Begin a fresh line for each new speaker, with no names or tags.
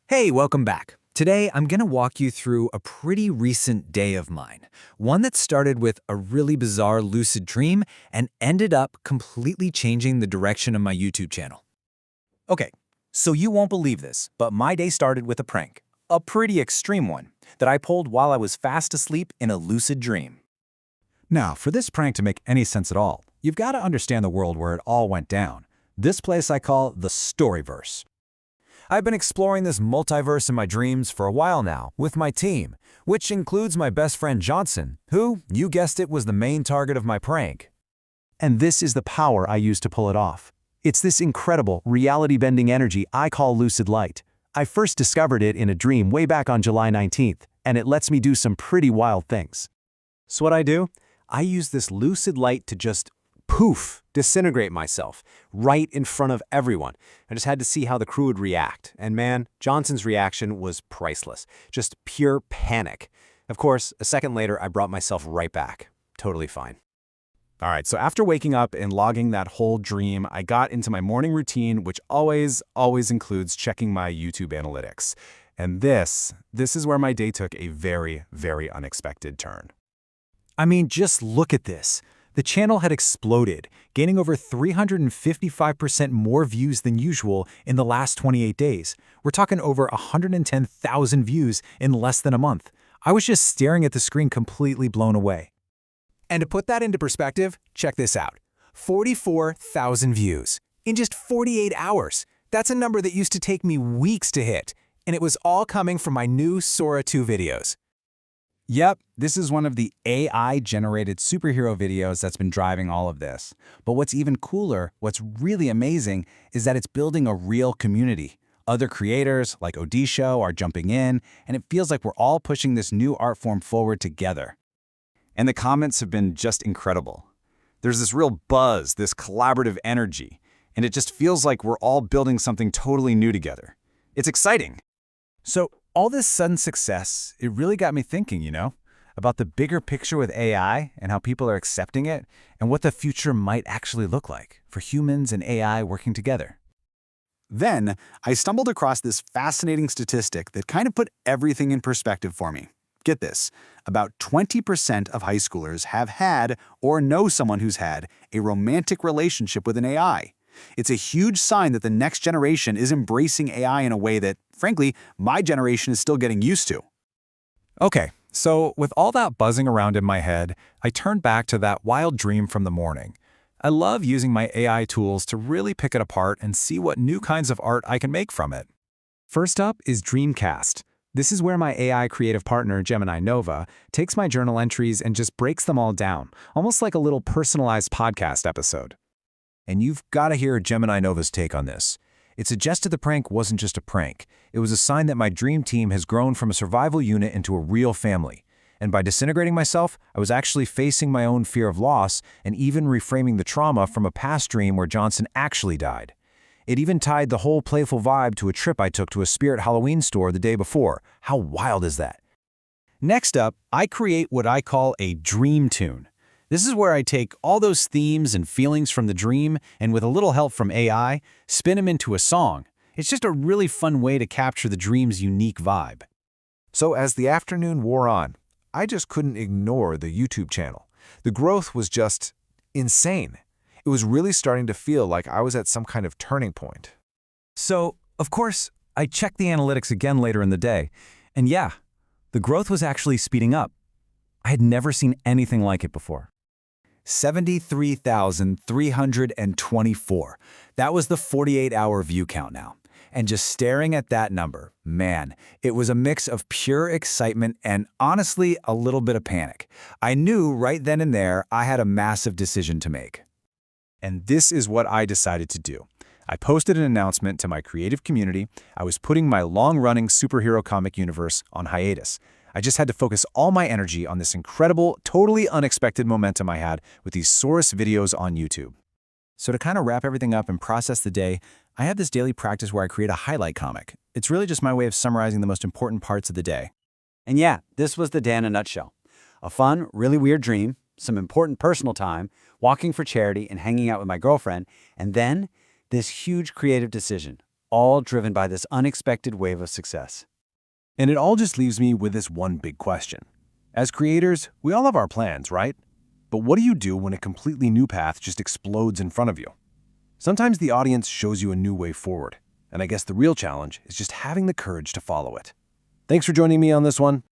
Hey, welcome back. Today, I'm going to walk you through a pretty recent day of mine. One that started with a really bizarre lucid dream and ended up completely changing the direction of my YouTube channel.
Okay, so you won't believe this, but my day started with a prank. A pretty extreme one that I pulled while I was fast asleep in a lucid dream.
Now, for this prank to make any sense at all, you've got to understand the world where it all went down. This place I call the Storyverse. I've been exploring this multiverse in my dreams for a while now with my team, which includes my best friend Johnson, who, you guessed it, was the main target of my prank. And this is the power I use to pull it off. It's this incredible, reality-bending energy I call lucid light. I first discovered it in a dream way back on July 19th, and it lets me do some pretty wild things. So what I do? I use this lucid light to just poof, disintegrate myself right in front of everyone. I just had to see how the crew would react. And man, Johnson's reaction was priceless. Just pure panic. Of course, a second later, I brought myself right back. Totally fine. All right, so after waking up and logging that whole dream, I got into my morning routine, which always includes checking my YouTube analytics. And this is where my day took a very unexpected turn. I mean, just look at this. The channel had exploded, gaining over 355% more views than usual in the last 28 days. We're talking over 110,000 views in less than a month. I was just staring at the screen completely blown away. And to put that into perspective, check this out. 44,000 views in just 48 hours. That's a number that used to take me weeks to hit, and it was all coming from my new Sora 2 videos. Yep, this is one of the AI-generated superhero videos that's been driving all of this. But what's even cooler, what's really amazing, is that it's building a real community. Other creators, like Odisho, are jumping in, and it feels like we're all pushing this new art form forward together. And the comments have been just incredible. There's this real buzz, this collaborative energy, and it just feels like we're all building something totally new together. It's exciting. So, all this sudden success, it really got me thinking, about the bigger picture with AI and how people are accepting it and what the future might actually look like for humans and AI working together.
Then, I stumbled across this fascinating statistic that kind of put everything in perspective for me. Get this, about 20% of high schoolers have had or know someone who's had a romantic relationship with an AI. It's a huge sign that the next generation is embracing AI in a way that, frankly, my generation is still getting used to.
Okay, so with all that buzzing around in my head, I turned back to that wild dream from the morning. I love using my AI tools to really pick it apart and see what new kinds of art I can make from it. First up is Dreamcast. This is where my AI creative partner, Gemini Nova, takes my journal entries and just breaks them all down, almost like a little personalized podcast episode. And you've got to hear Gemini Nova's take on this. It suggested the prank wasn't just a prank. It was a sign that my dream team has grown from a survival unit into a real family. And by disintegrating myself, I was actually facing my own fear of loss and even reframing the trauma from a past dream where Johnson actually died. It even tied the whole playful vibe to a trip I took to a Spirit Halloween store the day before. How wild is that? Next up, I create what I call a dream tune. This is where I take all those themes and feelings from the dream and with a little help from AI, spin them into a song. It's just a really fun way to capture the dream's unique vibe. So as the afternoon wore on, I just couldn't ignore the YouTube channel. The growth was just insane. It was really starting to feel like I was at some kind of turning point. So, of course, I checked the analytics again later in the day, and yeah, the growth was actually speeding up. I had never seen anything like it before. 73,324. That was the 48-hour view count now. And just staring at that number, man, it was a mix of pure excitement and honestly a little bit of panic. I knew right then and there I had a massive decision to make. And this is what I decided to do. I posted an announcement to my creative community. I was putting my long-running superhero comic universe on hiatus. I just had to focus all my energy on this incredible, totally unexpected momentum I had with these Source videos on YouTube. So to kind of wrap everything up and process the day, I have this daily practice where I create a highlight comic. It's really just my way of summarizing the most important parts of the day.
And yeah, this was the day in a nutshell. A fun, really weird dream, some important personal time, walking for charity and hanging out with my girlfriend, and then this huge creative decision, all driven by this unexpected wave of success.
And it all just leaves me with this one big question. As creators, we all have our plans, right? But what do you do when a completely new path just explodes in front of you? Sometimes the audience shows you a new way forward, and I guess the real challenge is just having the courage to follow it. Thanks for joining me on this one.